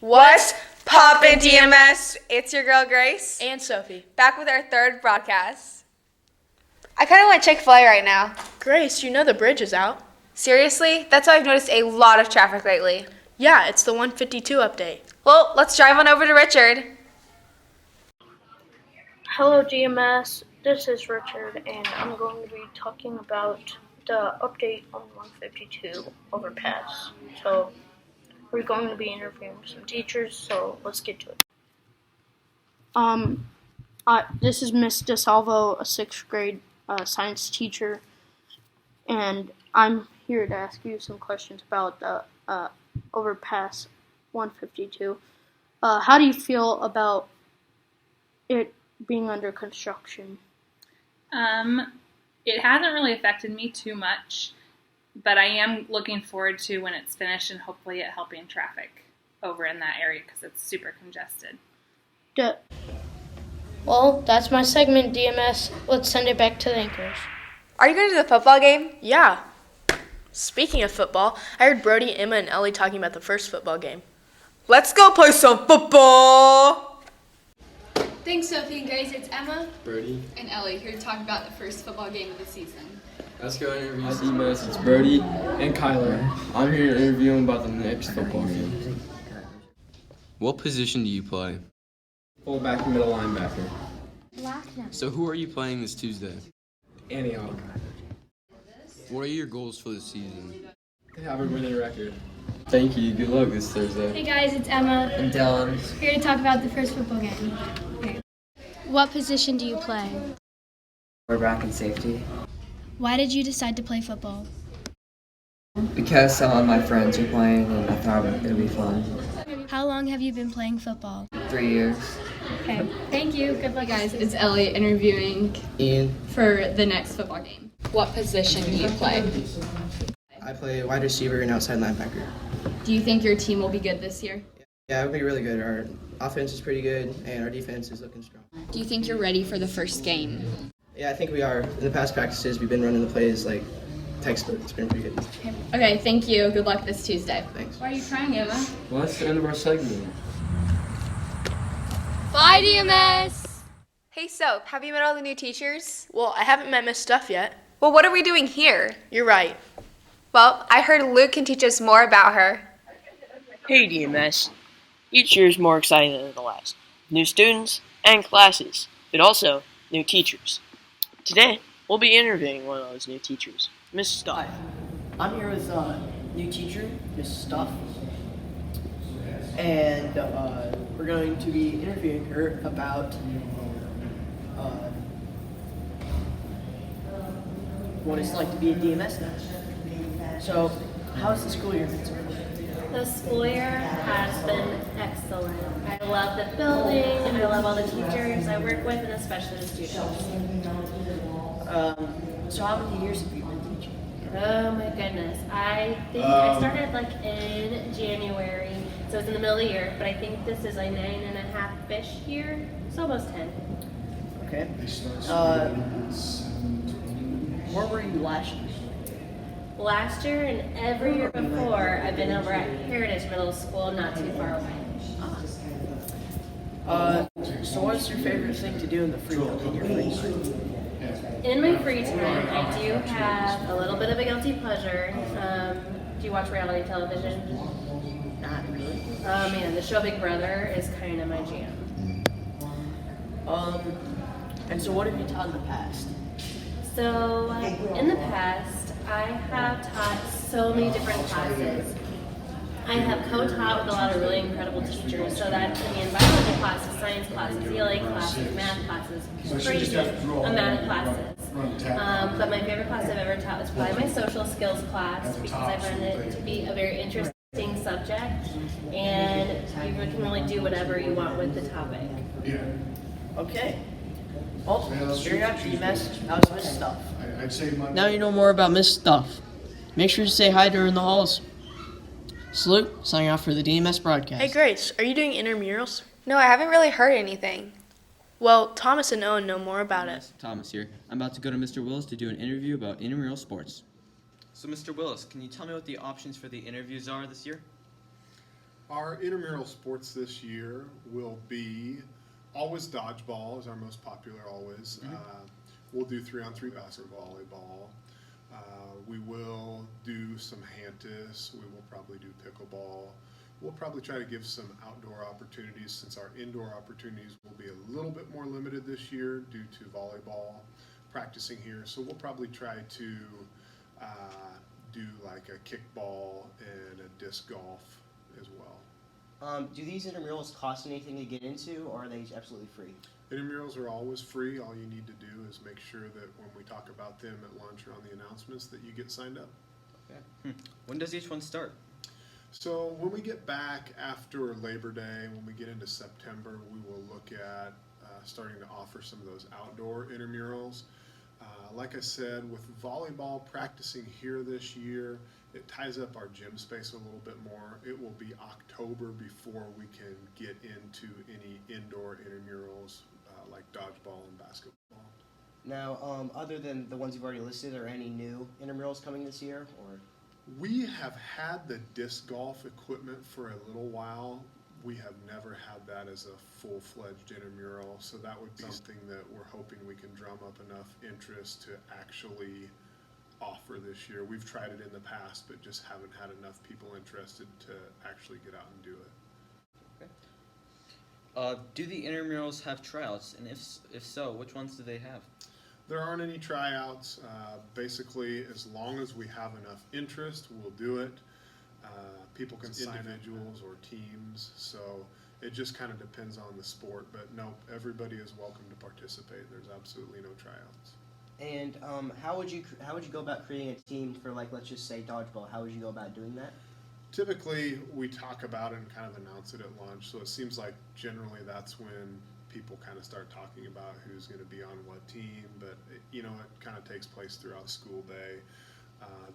What's poppin', DMS? It's your girl Grace. And Sophie. Back with our third broadcast. I kind of want Chick-fil-A right now. Grace, you know the bridge is out. Seriously? That's why I've noticed a lot of traffic lately. Yeah, it's the 152 update. Well, let's drive on over to Richard. Hello DMS, this is Richard and I'm going to be talking about the update on 152 overpass. So we're going to be interviewing some teachers, so let's get to it. This is Miss DeSalvo, a 6th grade science teacher, and I'm here to ask you some questions about the overpass 152. How do you feel about it being under construction? It hasn't really affected me too much, but I am looking forward to when it's finished and hopefully it helping traffic over in that area because it's super congested. Well, that's my segment, DMS. Let's send it back to the anchors. Are you going to the football game? Yeah. Speaking of football, I heard Brody, Emma, and Ellie talking about the first football game. Let's go play some football! Thanks, Sophie and Grace. It's Emma, Brody. and Ellie here to talk about the first football game of the season. Let's go interview DMS. It's Brody and Kyler. I'm here to interview them about the next football game. What position do you play? Fullback and middle linebacker. So who are you playing this Tuesday? Antioch. What are your goals for the season? They have a winning record. Thank you. Good luck this Thursday. Hey guys, it's Emma. And Dylan. Here to talk about the first football game. Okay. What position do you play? Quarterback and safety. Why did you decide to play football? Because some of my friends are playing and I thought it would be fun. How long have you been playing football? 3 years. Okay, thank you. Good luck. Hey guys, it's Ellie interviewing Ian. for the next football game. What position do you play? I play wide receiver and outside linebacker. Do you think your team will be good this year? Yeah, it'll be really good. Our offense is pretty good, and our defense is looking strong. Do you think you're ready for the first game? Yeah, I think we are. In the past practices, we've been running the plays like textbook. It's been pretty good. Okay, thank you. Good luck this Tuesday. Thanks. Why are you crying, Emma? Well, that's the end of our segment. Bye, DMS! Hey, Soap, have you met all the new teachers? Well, I haven't met Miss Stuff yet. Well, what are we doing here? You're right. Well, I heard Luke can teach us more about her. Hey DMS, each year is more exciting than the last. New students and classes, but also new teachers. Today, we'll be interviewing one of those new teachers, Miss Stuff. Hi, I'm here with new teacher, Miss Stuff, and we're going to be interviewing her about what it's like to be a DMS now. So, how's the school year been so far? The school year has been excellent. I love the building, and I love all the teachers I work with, and especially the students. So how many years have you been teaching? Oh my goodness. I think I started like in January, so it's in the middle of the year, but I think this is like 9.5-ish year, so almost 10. Okay. Where were you last year? Last year and every year before, I've been over at Heritage Middle School, not too far away. So what's your favorite thing to do in your free time? In my free time, I do have a little bit of a guilty pleasure. Do you watch reality television? Not really. Oh man, the show Big Brother is kind of my jam. And so what have you taught in the past? So in the past, I have taught so many different classes. I have co-taught with a lot of really incredible teachers, so that can be in biology classes, science classes, ELA classes, math classes, crazy amount of classes. But my favorite class I've ever taught was probably my social skills class, because I found it to be a very interesting subject, and you can really do whatever you want with the topic. Okay. Well, you're not DMS. That was Miss Stuff. Now you know more about Miss Stuff. Make sure to say hi to her in the halls. Salute, signing off for the DMS broadcast. Hey Grace, are you doing intramurals? No, I haven't really heard anything. Well, Thomas and Owen know more about it. Thomas here. I'm about to go to Mr. Willis to do an interview about intramural sports. So Mr. Willis, can you tell me what the options for the interviews are this year? Our intramural sports this year will be always dodgeball is our most popular always. We'll do 3-on-3 basketball, volleyball. We will do some handis. We will probably do pickleball. We'll probably try to give some outdoor opportunities since our indoor opportunities will be a little bit more limited this year due to volleyball practicing here. So we'll probably try to do like a kickball and a disc golf as well. Do these intramurals cost anything to get into, or are they absolutely free? Intramurals are always free. All you need to do is make sure that when we talk about them at lunch or on the announcements that you get signed up. Okay. When does each one start? So when we get back after Labor Day, when we get into September, we will look at starting to offer some of those outdoor intramurals. Like I said, with volleyball practicing here this year, it ties up our gym space a little bit more. It will be October before we can get into any indoor intramurals like dodgeball and basketball. Now, other than the ones you've already listed, are any new intramurals coming this year? Or we have had the disc golf equipment for a little while. We have never had that as a full-fledged intramural, so that would be something that we're hoping we can drum up enough interest to actually offer this year. We've tried it in the past, but just haven't had enough people interested to actually get out and do it. Okay. Do the intramurals have tryouts, and if so, which ones do they have? There aren't any tryouts. Basically, as long as we have enough interest, we'll do it. People can sign individuals or teams, so it just kind of depends on the sport. But no, everybody is welcome to participate. There's absolutely no tryouts. And how would you go about creating a team for, like, let's just say dodgeball? How would you go about doing that? Typically, we talk about it and kind of announce it at lunch. So it seems like generally that's when people kind of start talking about who's going to be on what team. But it kind of takes place throughout the school day.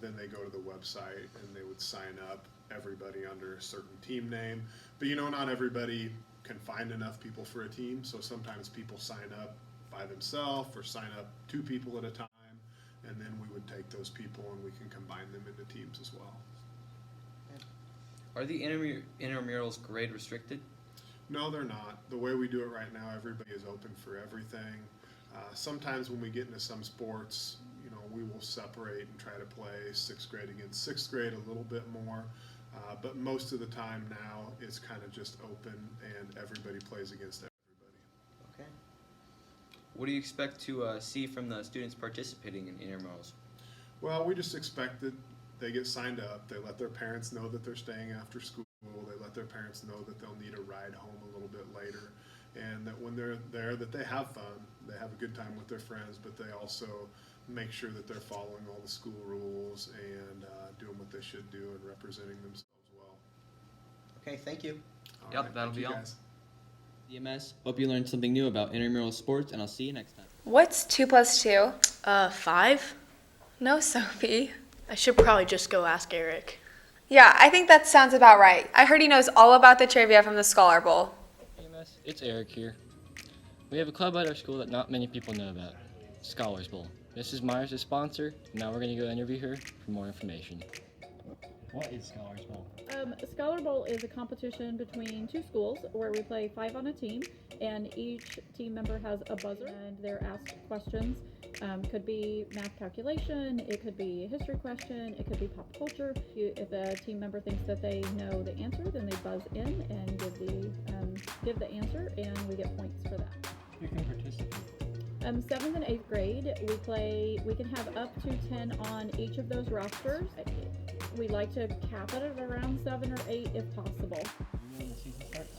Then they go to the website and they would sign up everybody under a certain team name. But not everybody can find enough people for a team. So sometimes people sign up by themselves or sign up 2 people at a time. And then we would take those people and we can combine them into teams as well. Are the intramurals grade restricted? No, they're not. The way we do it right now, everybody is open for everything. Sometimes when we get into some sports, we will separate and try to play 6th grade against 6th grade a little bit more. But most of the time now, it's kind of just open and everybody plays against everybody. Okay. What do you expect to see from the students participating in intramurals? Well, we just expect that they get signed up. They let their parents know that they're staying after school. They let their parents know that they'll need a ride home a little bit later. And that when they're there, that they have fun. They have a good time with their friends, but they also make sure that they're following all the school rules and doing what they should do and representing themselves well. Okay, thank you. Yep, that'll be all. Guys. DMS, hope you learned something new about intramural sports, and I'll see you next time. What's 2 + 2? 5? No, Sophie. I should probably just go ask Eric. Yeah, I think that sounds about right. I heard he knows all about the trivia from the Scholar Bowl. Hey, Miss, it's Eric here. We have a club at our school that not many people know about, Scholars Bowl. Mrs. Myers is sponsor. Now we're going to go interview her for more information. What is Scholars Bowl? Scholar Bowl is a competition between 2 schools where we play 5 on a team, and each team member has a buzzer and they're asked questions. Could be math calculation, it could be a history question, it could be pop culture. If a team member thinks that they know the answer, then they buzz in and give the answer, and we get points for that. Who can participate? 7th and 8th grade, we can have up to 10 on each of those rosters. We like to cap it at around 7 or 8 if possible. When the season starts?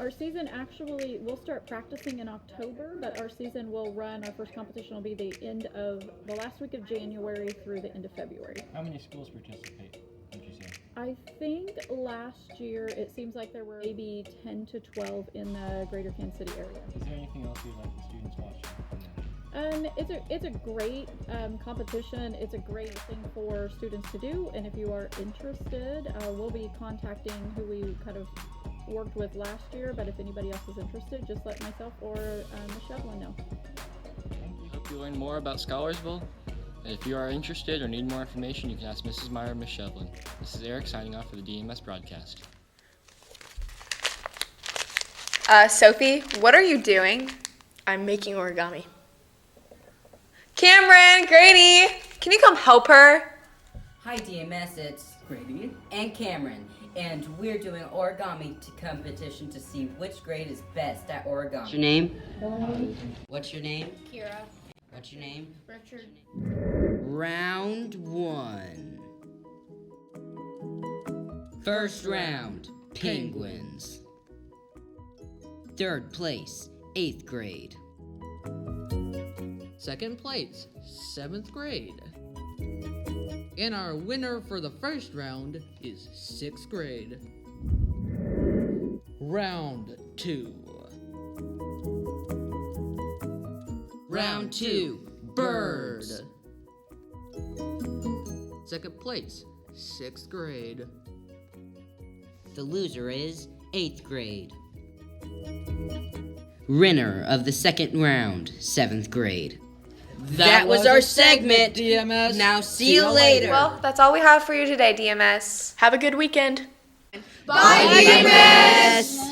Our season actually, we'll start practicing in October, but our season will run, our first competition will be the last week of January through the end of February. How many schools participate, would you say? I think last year, it seems like there were maybe 10 to 12 in the greater Kansas City area. Is there anything else you'd like the students watching? It's a great competition. It's a great thing for students to do, and if you are interested, we'll be contacting who we kind of worked with last year, but if anybody else is interested, just let myself or Ms. Shevlin know. Hope you learn more about Scholars Bowl. And if you are interested or need more information, you can ask Mrs. Meyer or Ms. Shevlin. This is Eric signing off for the DMS broadcast. Sophie, what are you doing? I'm making origami. Cameron, Grady, can you come help her? Hi DMS, it's Grady and Cameron, and we're doing origami competition to see which grade is best at origami. What's your name? What's your name? Kira. What's your name? Richard. Round 1. First round, penguins. Third place, 8th grade. Second place, 7th grade. And our winner for the first round is 6th grade. Round 2. Round 2, birds. Second place, 6th grade. The loser is 8th grade. Winner of the second round, 7th grade. That was our segment, DMS. Now see you later. Well, that's all we have for you today, DMS. Have a good weekend. Bye, DMS.